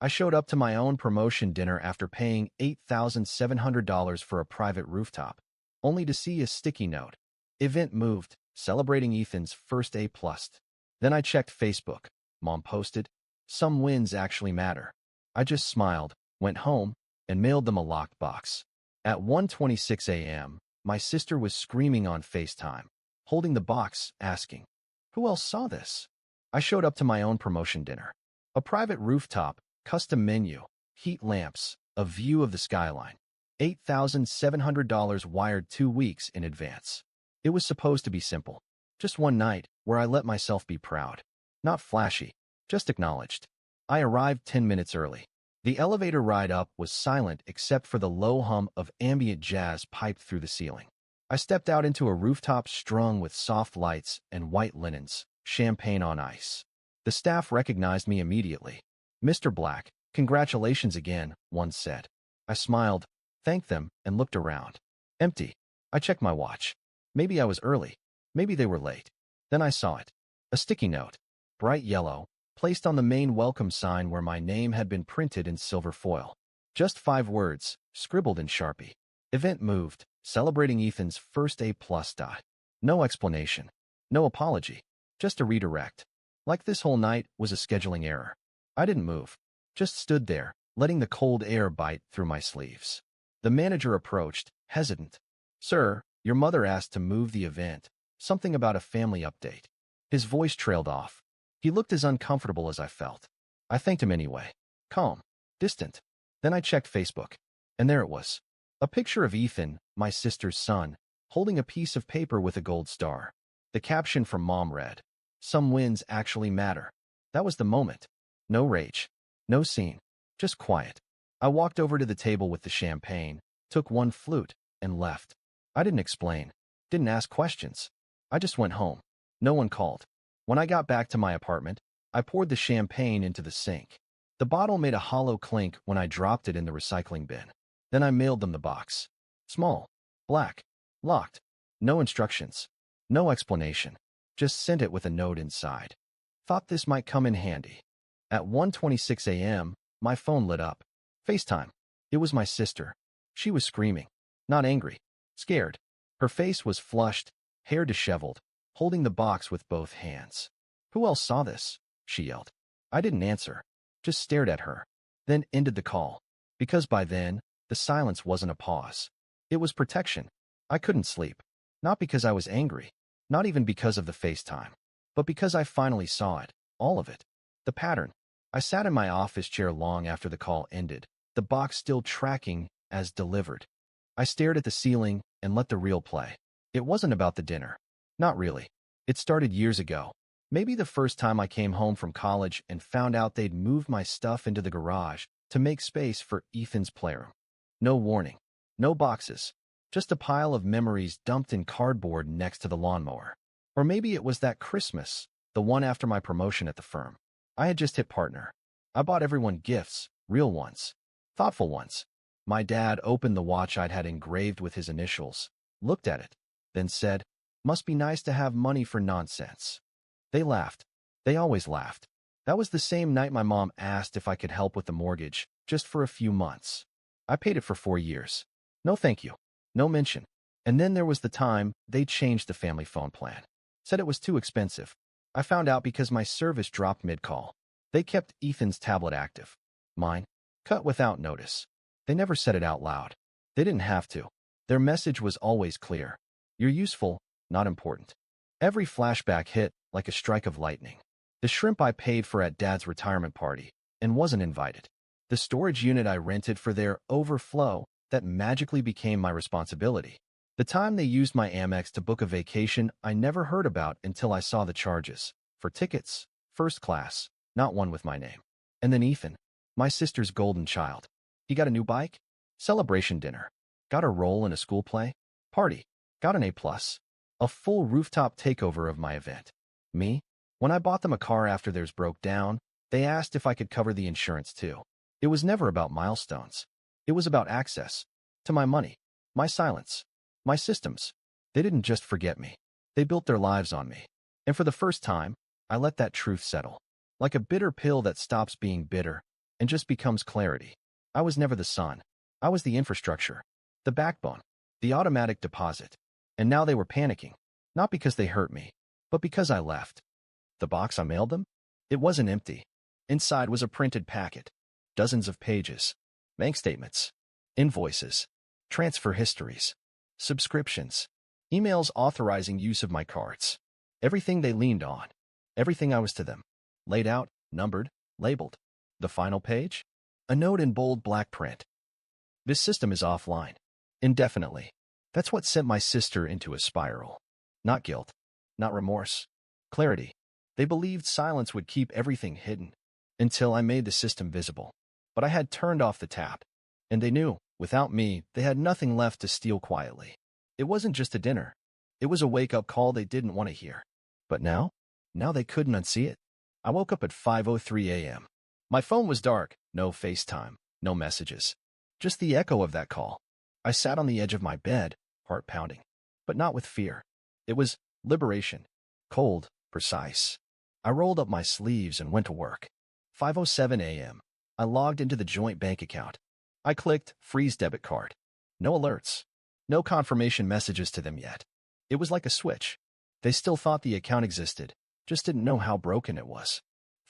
I showed up to my own promotion dinner after paying $8,700 for a private rooftop, only to see a sticky note. Event moved, celebrating Ethan's first A+. Then I checked Facebook. Mom posted, "Some wins actually matter." I just smiled, went home, and mailed them a locked box. At 1:26 a.m., my sister was screaming on FaceTime, holding the box, asking, "Who else saw this?" I showed up to my own promotion dinner. A private rooftop, custom menu, heat lamps, a view of the skyline. $8,700 wired 2 weeks in advance. It was supposed to be simple. Just one night where I let myself be proud. Not flashy, just acknowledged. I arrived 10 minutes early. The elevator ride up was silent except for the low hum of ambient jazz piped through the ceiling. I stepped out into a rooftop strung with soft lights and white linens, champagne on ice. The staff recognized me immediately. "Mr. Black, congratulations again," one said. I smiled, thanked them, and looked around. Empty. I checked my watch. Maybe I was early. Maybe they were late. Then I saw it. A sticky note, bright yellow, placed on the main welcome sign where my name had been printed in silver foil. Just 5 words, scribbled in Sharpie. Event moved, celebrating Ethan's first A+. No explanation. No apology. Just a redirect. Like this whole night was a scheduling error. I didn't move. Just stood there, letting the cold air bite through my sleeves. The manager approached, hesitant. "Sir, your mother asked to move the event. Something about a family update." His voice trailed off. He looked as uncomfortable as I felt. I thanked him anyway. Calm. Distant. Then I checked Facebook. And there it was. A picture of Ethan, my sister's son, holding a piece of paper with a gold star. The caption from Mom read, "Some wins actually matter." That was the moment. No rage. No scene. Just quiet. I walked over to the table with the champagne, took one flute, and left. I didn't explain. Didn't ask questions. I just went home. No one called. When I got back to my apartment, I poured the champagne into the sink. The bottle made a hollow clink when I dropped it in the recycling bin. Then I mailed them the box. Small. Black. Locked. No instructions. No explanation. Just sent it with a note inside. Thought this might come in handy. At 1:26 a.m., my phone lit up. FaceTime. It was my sister. She was screaming. Not angry. Scared. Her face was flushed, hair disheveled, holding the box with both hands. "Who else saw this?" she yelled. I didn't answer. Just stared at her. Then ended the call. Because by then, the silence wasn't a pause. It was protection. I couldn't sleep. Not because I was angry. Not even because of the FaceTime. But because I finally saw it. All of it. The pattern. I sat in my office chair long after the call ended, the box still tracking as delivered. I stared at the ceiling and let the reel play. It wasn't about the dinner. Not really. It started years ago. Maybe the first time I came home from college and found out they'd moved my stuff into the garage to make space for Ethan's playroom. No warning. No boxes. Just a pile of memories dumped in cardboard next to the lawnmower. Or maybe it was that Christmas, the one after my promotion at the firm. I had just hit partner. I bought everyone gifts, real ones, thoughtful ones. My dad opened the watch I'd had engraved with his initials, looked at it, then said, "Must be nice to have money for nonsense." They laughed. They always laughed. That was the same night my mom asked if I could help with the mortgage, just for a few months. I paid it for 4 years. No thank you. No mention. And then there was the time they changed the family phone plan. Said it was too expensive. I found out because my service dropped mid-call. They kept Ethan's tablet active. Mine, cut without notice. They never said it out loud. They didn't have to. Their message was always clear. You're useful, not important. Every flashback hit like a strike of lightning. The shrimp I paid for at Dad's retirement party and wasn't invited. The storage unit I rented for their overflow that magically became my responsibility. The time they used my Amex to book a vacation I never heard about until I saw the charges. For tickets, first class, not one with my name. And then Ethan, my sister's golden child. He got a new bike? Celebration dinner. Got a role in a school play? Party. Got an A+. A full rooftop takeover of my event. Me? When I bought them a car after theirs broke down, they asked if I could cover the insurance too. It was never about milestones. It was about access. To my money. My silence. My systems. They didn't just forget me. They built their lives on me. And for the first time, I let that truth settle. Like a bitter pill that stops being bitter, and just becomes clarity. I was never the sun. I was the infrastructure, the backbone, the automatic deposit. And now they were panicking, not because they hurt me, but because I left. The box I mailed them? It wasn't empty. Inside was a printed packet, dozens of pages, bank statements, invoices, transfer histories, subscriptions, emails authorizing use of my cards. Everything they leaned on, everything I was to them, laid out, numbered, labeled. The final page? A note in bold black print. This system is offline. Indefinitely. That's what sent my sister into a spiral. Not guilt. Not remorse. Clarity. They believed silence would keep everything hidden. Until I made the system visible. But I had turned off the tap. And they knew, without me, they had nothing left to steal quietly. It wasn't just a dinner. It was a wake-up call they didn't want to hear. But now? Now they couldn't unsee it. I woke up at 5:03 a.m. My phone was dark, no FaceTime, no messages. Just the echo of that call. I sat on the edge of my bed, heart pounding. But not with fear. It was liberation. Cold, precise. I rolled up my sleeves and went to work. 5:07 a.m. I logged into the joint bank account. I clicked Freeze Debit Card. No alerts. No confirmation messages to them yet. It was like a switch. They still thought the account existed, just didn't know how broken it was.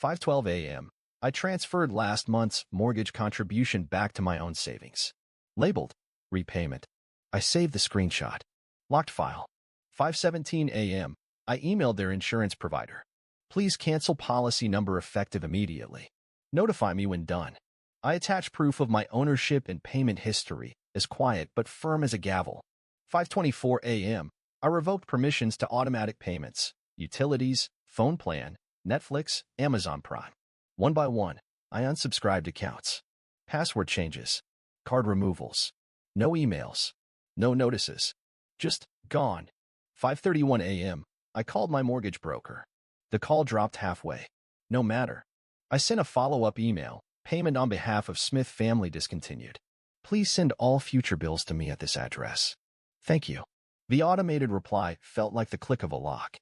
5:12 a.m. I transferred last month's mortgage contribution back to my own savings. Labeled Repayment. I saved the screenshot. Locked file. 5:17 a.m. I emailed their insurance provider. Please cancel policy number effective immediately. Notify me when done. I attach proof of my ownership and payment history, as quiet but firm as a gavel. 5:24 a.m. I revoked permissions to automatic payments, utilities, phone plan, Netflix, Amazon Prime. One by one, I unsubscribed accounts. Password changes. Card removals. No emails. No notices. Just gone. 5:31 a.m. I called my mortgage broker. The call dropped halfway. No matter. I sent a follow-up email. Payment on behalf of Smith family discontinued. Please send all future bills to me at this address. Thank you. The automated reply felt like the click of a lock.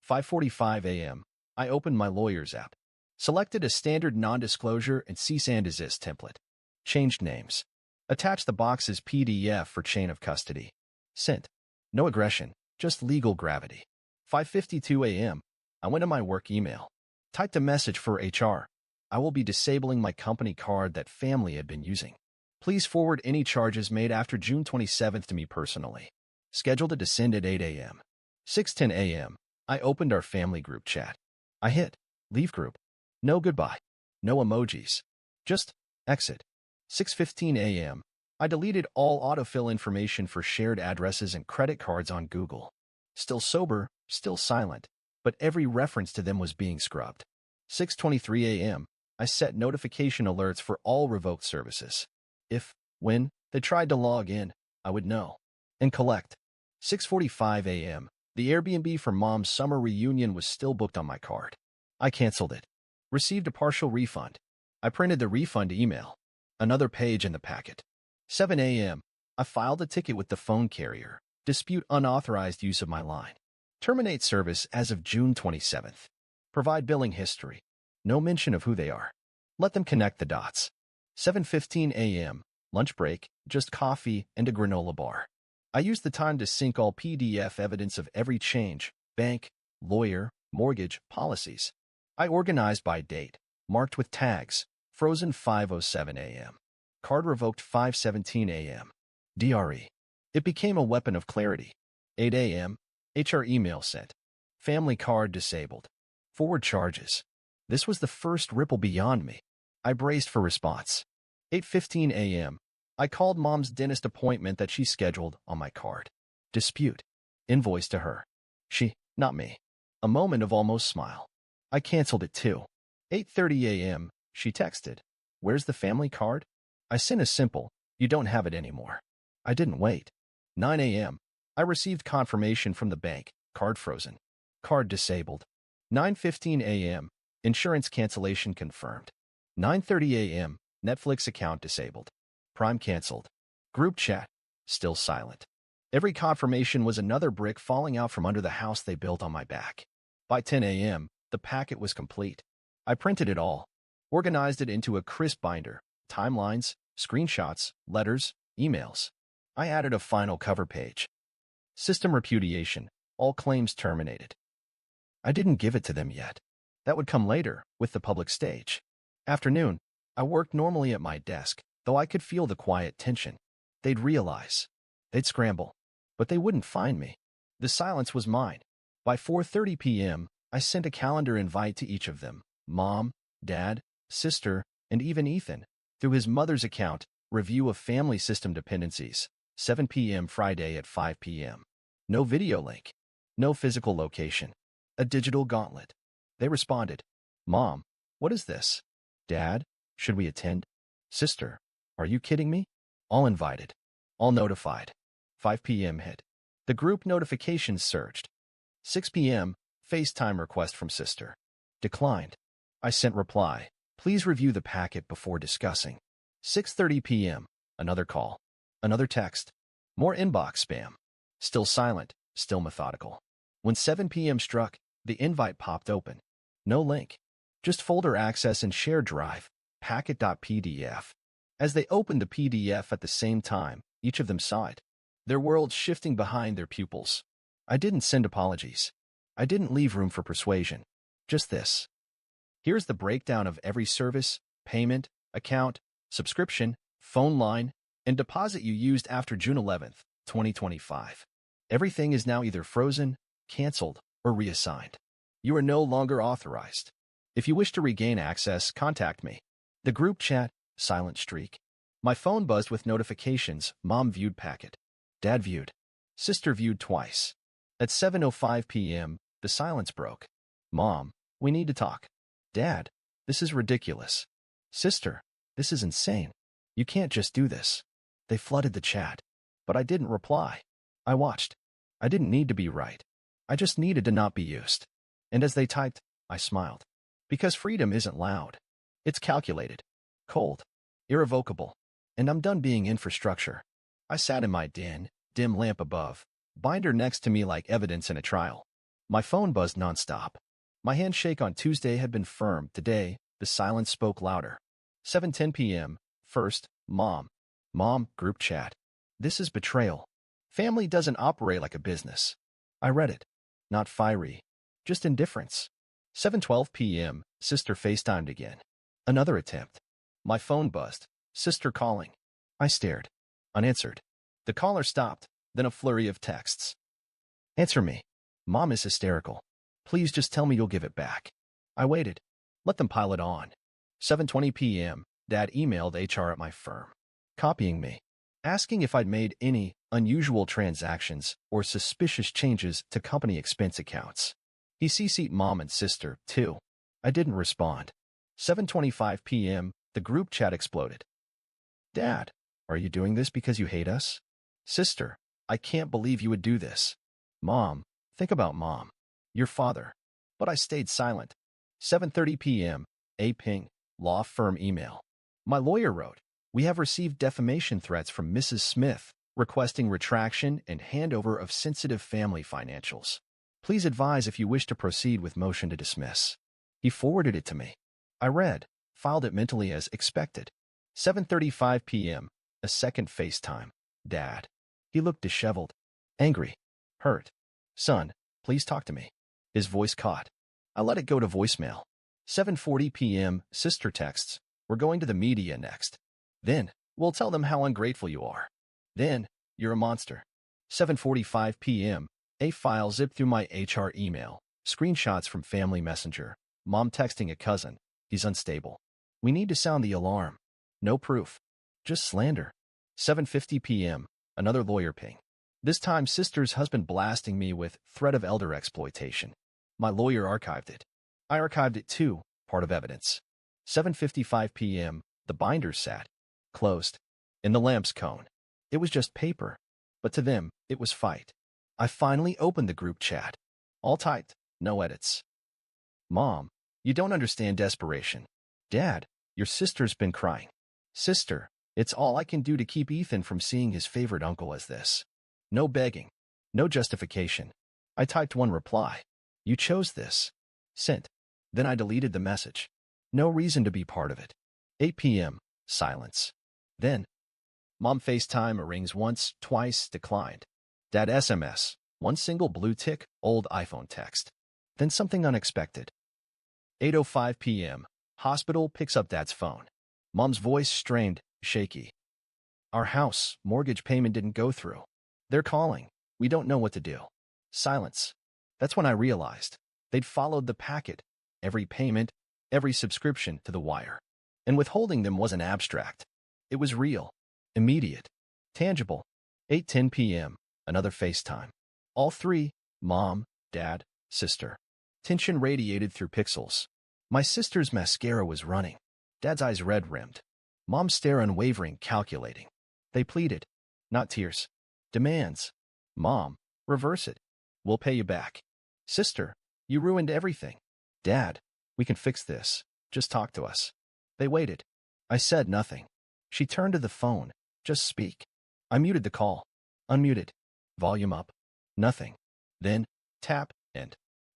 5:45 a.m. I opened my lawyer's app. Selected a standard non-disclosure and cease and desist template. Changed names. Attached the box's PDF for chain of custody. Sent. No aggression, just legal gravity. 5:52 a.m. I went to my work email. Typed a message for HR. I will be disabling my company card that family had been using. Please forward any charges made after June 27th to me personally. Scheduled to send at 8 a.m. 6:10 a.m. I opened our family group chat. I hit Leave group. No goodbye. No emojis. Just exit. 6:15 a.m. I deleted all autofill information for shared addresses and credit cards on Google. Still sober, still silent, but every reference to them was being scrubbed. 6:23 a.m. I set notification alerts for all revoked services. If, when, they tried to log in, I would know. And collect. 6:45 a.m. The Airbnb for Mom's summer reunion was still booked on my card. I canceled it. Received a partial refund. I printed the refund email. Another page in the packet. 7 a.m. I filed a ticket with the phone carrier. Dispute unauthorized use of my line. Terminate service as of June 27th. Provide billing history. No mention of who they are. Let them connect the dots. 7:15 a.m. Lunch break, just coffee and a granola bar. I used the time to sync all PDF evidence of every change, bank, lawyer, mortgage, policies. I organized by date, marked with tags, frozen 5:07 a.m. Card revoked 5:17 a.m. DRE. It became a weapon of clarity. 8 a.m. HR email sent. Family card disabled. Forward charges. This was the first ripple beyond me. I braced for response. 8:15 a.m. I called Mom's dentist appointment that she scheduled on my card. Dispute. Invoice to her. She, not me. A moment of almost smile. I canceled it too. 8:30 a.m. She texted. Where's the family card? I sent a simple, you don't have it anymore. I didn't wait. 9 a.m. I received confirmation from the bank. Card frozen. Card disabled. 9:15 a.m. Insurance cancellation confirmed. 9:30 a.m. Netflix account disabled. Prime canceled. Group chat. Still silent. Every confirmation was another brick falling out from under the house they built on my back. By 10 a.m., the packet was complete. I printed it all. organized it into a crisp binder, timelines, screenshots, letters, emails. I added a final cover page. System repudiation, all claims terminated. I didn't give it to them yet. That would come later, with the public stage. Afternoon, I worked normally at my desk, though I could feel the quiet tension. They'd realize. They'd scramble. But they wouldn't find me. The silence was mine. By 4:30 p.m., I sent a calendar invite to each of them, Mom, Dad, Sister, and even Ethan, through his mother's account, review of family system dependencies, 7 p.m. Friday at 5 p.m. No video link. No physical location. A digital gauntlet. They responded, Mom, what is this? Dad, should we attend? Sister, are you kidding me? All invited. All notified. 5 p.m. hit. The group notifications surged. 6 p.m., FaceTime request from Sister. Declined. I sent reply. Please review the packet before discussing. 6:30 p.m., another call. Another text. More inbox spam. Still silent, still methodical. When 7 p.m. struck, the invite popped open. No link. Just folder access and shared drive, packet.pdf. As they opened the PDF at the same time, each of them saw it. Their worlds shifting behind their pupils. I didn't send apologies. I didn't leave room for persuasion. Just this. Here's the breakdown of every service, payment, account, subscription, phone line, and deposit you used after June 11th, 2025. Everything is now either frozen, canceled, or reassigned. You are no longer authorized. If you wish to regain access, contact me. The group chat, silent streak. My phone buzzed with notifications. Mom viewed packet. Dad viewed. Sister viewed twice. At 7:05 p.m., the silence broke. Mom, we need to talk. Dad, this is ridiculous. Sister, this is insane. You can't just do this. They flooded the chat. But I didn't reply. I watched. I didn't need to be right. I just needed to not be used. And as they typed, I smiled. Because freedom isn't loud. It's calculated. Cold. Irrevocable. And I'm done being infrastructure. I sat in my den, dim lamp above, binder next to me like evidence in a trial. My phone buzzed nonstop. My handshake on Tuesday had been firm. Today, the silence spoke louder. 7:10 p.m. First, Mom. Mom, group chat. This is betrayal. Family doesn't operate like a business. I read it. Not fiery. Just indifference. 7:12 p.m. Sister FaceTimed again. Another attempt. My phone buzzed. Sister calling. I stared. Unanswered. The caller stopped, then a flurry of texts. Answer me. Mom is hysterical. Please just tell me you'll give it back. I waited. Let them pile it on. 7:20 p.m. Dad emailed HR at my firm, copying me, asking if I'd made any unusual transactions or suspicious changes to company expense accounts. He CC'd Mom and Sister, too. I didn't respond. 7:25 p.m. The group chat exploded. Dad, are you doing this because you hate us? Sister, I can't believe you would do this. Mom, think about Mom. Your father. But I stayed silent. 7:30 p.m. A ping, law firm email. My lawyer wrote, we have received defamation threats from Mrs. Smith, requesting retraction and handover of sensitive family financials. Please advise if you wish to proceed with motion to dismiss. He forwarded it to me. I read, filed it mentally as expected. 7:35 p.m. A second FaceTime. Dad. He looked disheveled, angry, hurt. Son, please talk to me. His voice caught. I let it go to voicemail. 7:40 p.m. Sister texts. We're going to the media next. Then, we'll tell them how ungrateful you are. Then, you're a monster. 7:45 p.m. A file zipped through my HR email. Screenshots from family messenger. Mom texting a cousin. He's unstable. We need to sound the alarm. No proof. Just slander. 7:50 p.m. Another lawyer ping. This time Sister's husband blasting me with threat of elder exploitation. My lawyer archived it. I archived it too, part of evidence. 7:55 p.m. The binder sat. Closed. In the lamp's cone. It was just paper. But to them, it was fight. I finally opened the group chat. All typed. No edits. Mom, you don't understand desperation. Dad, your sister's been crying. Sister, it's all I can do to keep Ethan from seeing his favorite uncle as this. No begging. No justification. I typed one reply. You chose this. Sent. Then I deleted the message. No reason to be part of it. 8 p.m. Silence. Then, Mom FaceTime rings once, twice, declined. Dad SMS. One single blue tick, old iPhone text. Then something unexpected. 8:05 p.m. Hospital picks up Dad's phone. Mom's voice strained, shaky. Our house, mortgage payment didn't go through. They're calling. We don't know what to do. Silence. That's when I realized. They'd followed the packet, every payment, every subscription to the wire. And withholding them wasn't abstract. It was real, immediate, tangible. 8:10 p.m. Another FaceTime. All three, Mom, Dad, sister. Tension radiated through pixels. My sister's mascara was running. Dad's eyes red-rimmed. Mom's stare unwavering, calculating. They pleaded. Not tears. Demands. Mom, reverse it. We'll pay you back. Sister, you ruined everything. Dad, we can fix this. Just talk to us. They waited. I said nothing. She turned to the phone. Just speak. I muted the call. Unmuted. Volume up. Nothing. Then, tap, end.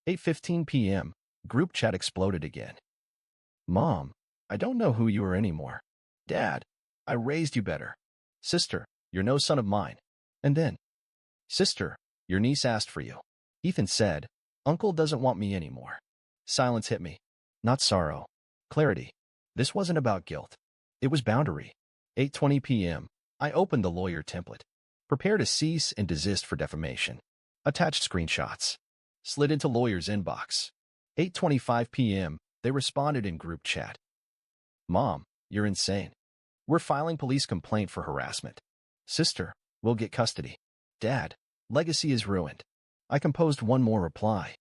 8:15 p.m. Group chat exploded again. Mom, I don't know who you are anymore. Dad, I raised you better. Sister, you're no son of mine. And then, Sister, your niece asked for you. Ethan said, Uncle doesn't want me anymore. Silence hit me. Not sorrow. Clarity. This wasn't about guilt. It was boundary. 8:20 p.m. I opened the lawyer template. Prepare to cease and desist for defamation. Attached screenshots. Slid into lawyer's inbox. 8:25 p.m. They responded in group chat. Mom, you're insane. We're filing police complaint for harassment. Sister, we'll get custody. Dad, legacy is ruined. I composed one more reply.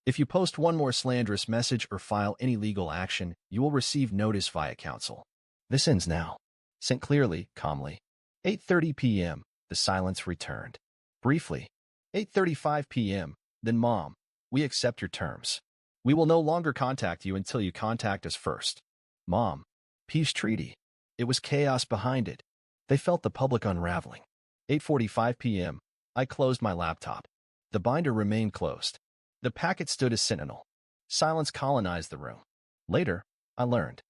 If you post one more slanderous message or file any legal action, you will receive notice via counsel. This ends now. Sent clearly, calmly. 8:30 p.m. The silence returned. Briefly. 8:35 p.m. Then Mom, we accept your terms. We will no longer contact you until you contact us first. Mom, peace treaty. It was chaos behind it. They felt the public unraveling. 8:45 p.m. I closed my laptop. The binder remained closed. The packet stood as sentinel. Silence colonized the room. Later, I learned.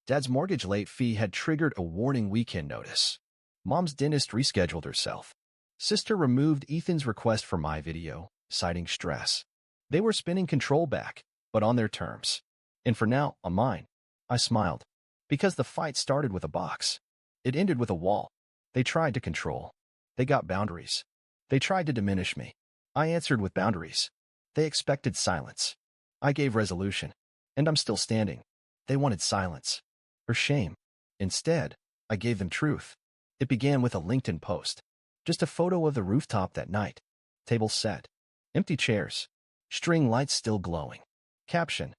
Dad's mortgage late fee had triggered a warning weekend notice. Mom's dentist rescheduled herself. Sister removed Ethan's request for my video, citing stress. They were spinning control back, but on their terms. And for now, on mine. I smiled. Because the fight started with a box. It ended with a wall. They tried to control. They got boundaries. They tried to diminish me. I answered with boundaries. They expected silence. I gave resolution. And I'm still standing. They wanted silence. Or shame. Instead, I gave them truth. It began with a LinkedIn post. Just a photo of the rooftop that night. Table set. Empty chairs. String lights still glowing. Caption.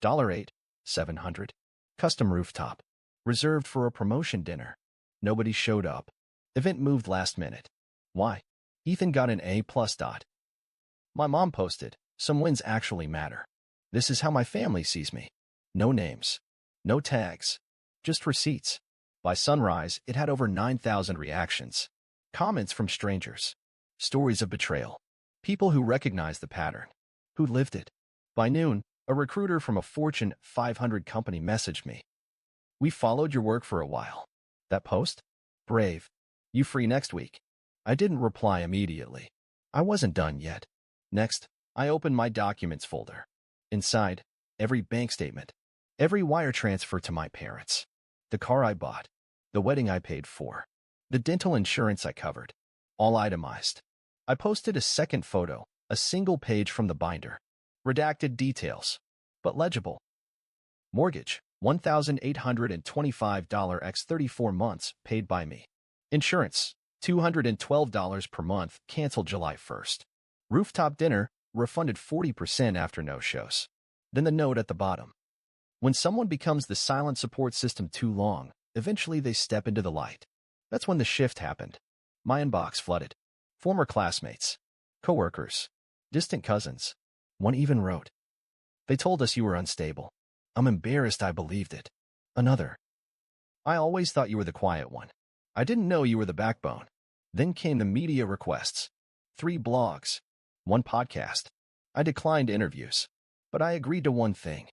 $8, $700. Custom rooftop. Reserved for a promotion dinner. Nobody showed up. Event moved last minute. Why? Ethan got an A+. My mom posted, some wins actually matter. This is how my family sees me. No names. No tags. Just receipts. By sunrise, it had over 9,000 reactions. Comments from strangers. Stories of betrayal. People who recognized the pattern. Who lived it. By noon, a recruiter from a Fortune 500 company messaged me. We followed your work for a while. That post? Brave. You free next week? I didn't reply immediately. I wasn't done yet. Next, I opened my documents folder. Inside, every bank statement. Every wire transfer to my parents. The car I bought. The wedding I paid for. The dental insurance I covered. All itemized. I posted a second photo, a single page from the binder. Redacted details, but legible. Mortgage, $1,825 x 34 months, paid by me. Insurance, $212 per month, canceled July 1st. Rooftop dinner, refunded 40% after no shows. Then the note at the bottom. When someone becomes the silent support system too long, eventually they step into the light. That's when the shift happened. My inbox flooded. Former classmates, coworkers, distant cousins. One even wrote, "They told us you were unstable. I'm embarrassed I believed it." Another, "I always thought you were the quiet one. I didn't know you were the backbone." Then came the media requests. 3 blogs. 1 podcast. I declined interviews. But I agreed to one thing.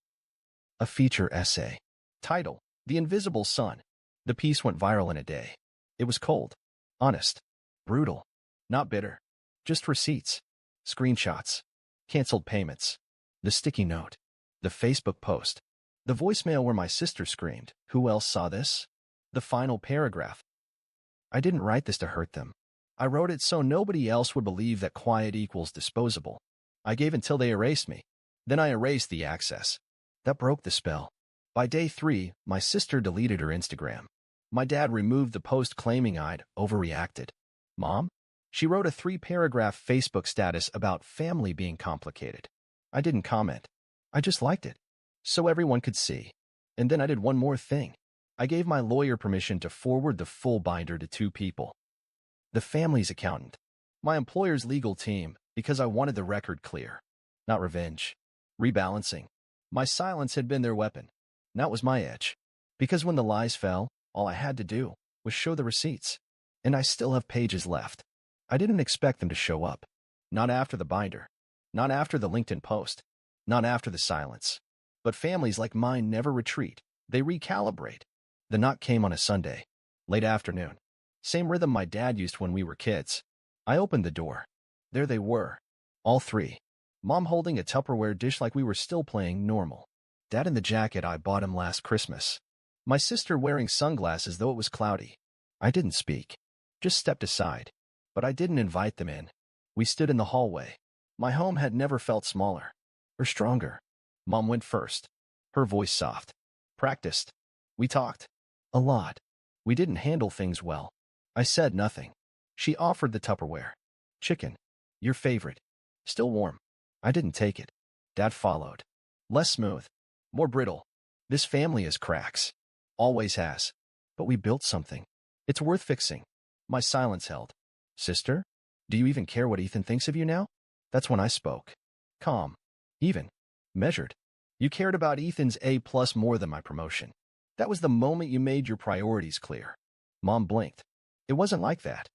A feature essay. Title: The Invisible Sun. The piece went viral in a day. It was cold, honest, brutal, not bitter. Just receipts, screenshots, canceled payments, the sticky note, the Facebook post, the voicemail where my sister screamed, "Who else saw this?" The final paragraph. I didn't write this to hurt them. I wrote it so nobody else would believe that quiet equals disposable. I gave until they erased me. Then I erased the access. That broke the spell. By day 3, my sister deleted her Instagram. My dad removed the post claiming I'd overreacted. Mom? She wrote a 3-paragraph Facebook status about family being complicated. I didn't comment. I just liked it, so everyone could see. And then I did one more thing. I gave my lawyer permission to forward the full binder to 2 people. The family's accountant, my employer's legal team, because I wanted the record clear. Not revenge. Rebalancing. My silence had been their weapon. Now it was my edge. Because when the lies fell, all I had to do was show the receipts. And I still have pages left. I didn't expect them to show up. Not after the binder. Not after the LinkedIn post. Not after the silence. But families like mine never retreat. They recalibrate. The knock came on a Sunday, late afternoon. Same rhythm my dad used when we were kids. I opened the door. There they were. All 3. Mom holding a Tupperware dish like we were still playing normal. Dad in the jacket I bought him last Christmas. My sister wearing sunglasses though it was cloudy. I didn't speak. Just stepped aside. But I didn't invite them in. We stood in the hallway. My home had never felt smaller. Or stronger. Mom went first. Her voice soft. Practiced. We talked. A lot. We didn't handle things well. I said nothing. She offered the Tupperware. Chicken. Your favorite. Still warm. I didn't take it. Dad followed. Less smooth. More brittle. This family has cracks. Always has. But we built something. It's worth fixing. My silence held. Sister? Do you even care what Ethan thinks of you now? That's when I spoke. Calm. Even. Measured. You cared about Ethan's A+ more than my promotion. That was the moment you made your priorities clear. Mom blinked. It wasn't like that.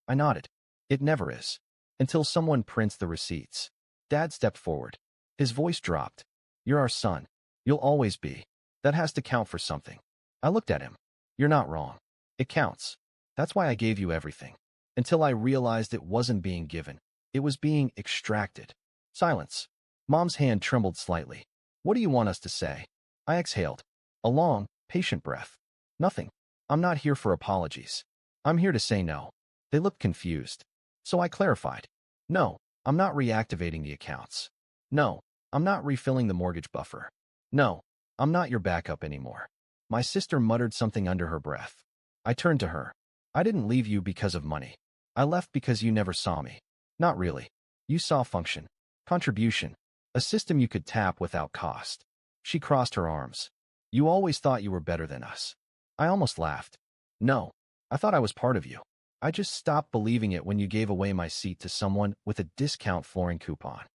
I nodded. It never is. Until someone prints the receipts. Dad stepped forward. His voice dropped. You're our son. You'll always be. That has to count for something. I looked at him. You're not wrong. It counts. That's why I gave you everything. Until I realized it wasn't being given. It was being extracted. Silence. Mom's hand trembled slightly. What do you want us to say? I exhaled. A long, patient breath. Nothing. I'm not here for apologies. I'm here to say no. They looked confused. So I clarified. No, I'm not reactivating the accounts. No, I'm not refilling the mortgage buffer. No, I'm not your backup anymore. My sister muttered something under her breath. I turned to her. I didn't leave you because of money. I left because you never saw me. Not really. You saw function. Contribution. A system you could tap without cost. She crossed her arms. You always thought you were better than us. I almost laughed. No, I thought I was part of you. I just stopped believing it when you gave away my seat to someone with a discount flooring coupon.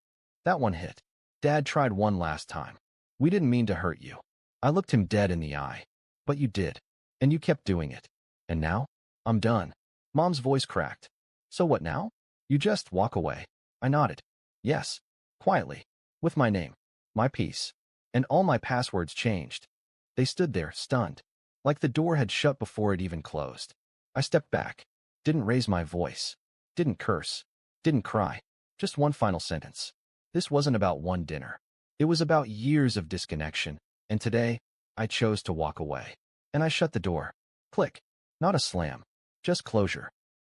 That one hit. Dad tried one last time. We didn't mean to hurt you. I looked him dead in the eye. But you did. And you kept doing it. And now? I'm done. Mom's voice cracked. So what now? You just walk away. I nodded. Yes. Quietly. With my name. My piece. And all my passwords changed. They stood there, stunned. Like the door had shut before it even closed. I stepped back. Didn't raise my voice. Didn't curse. Didn't cry. Just one final sentence. This wasn't about one dinner. It was about years of disconnection. And today, I chose to walk away. And I shut the door. Click. Not a slam. Just closure.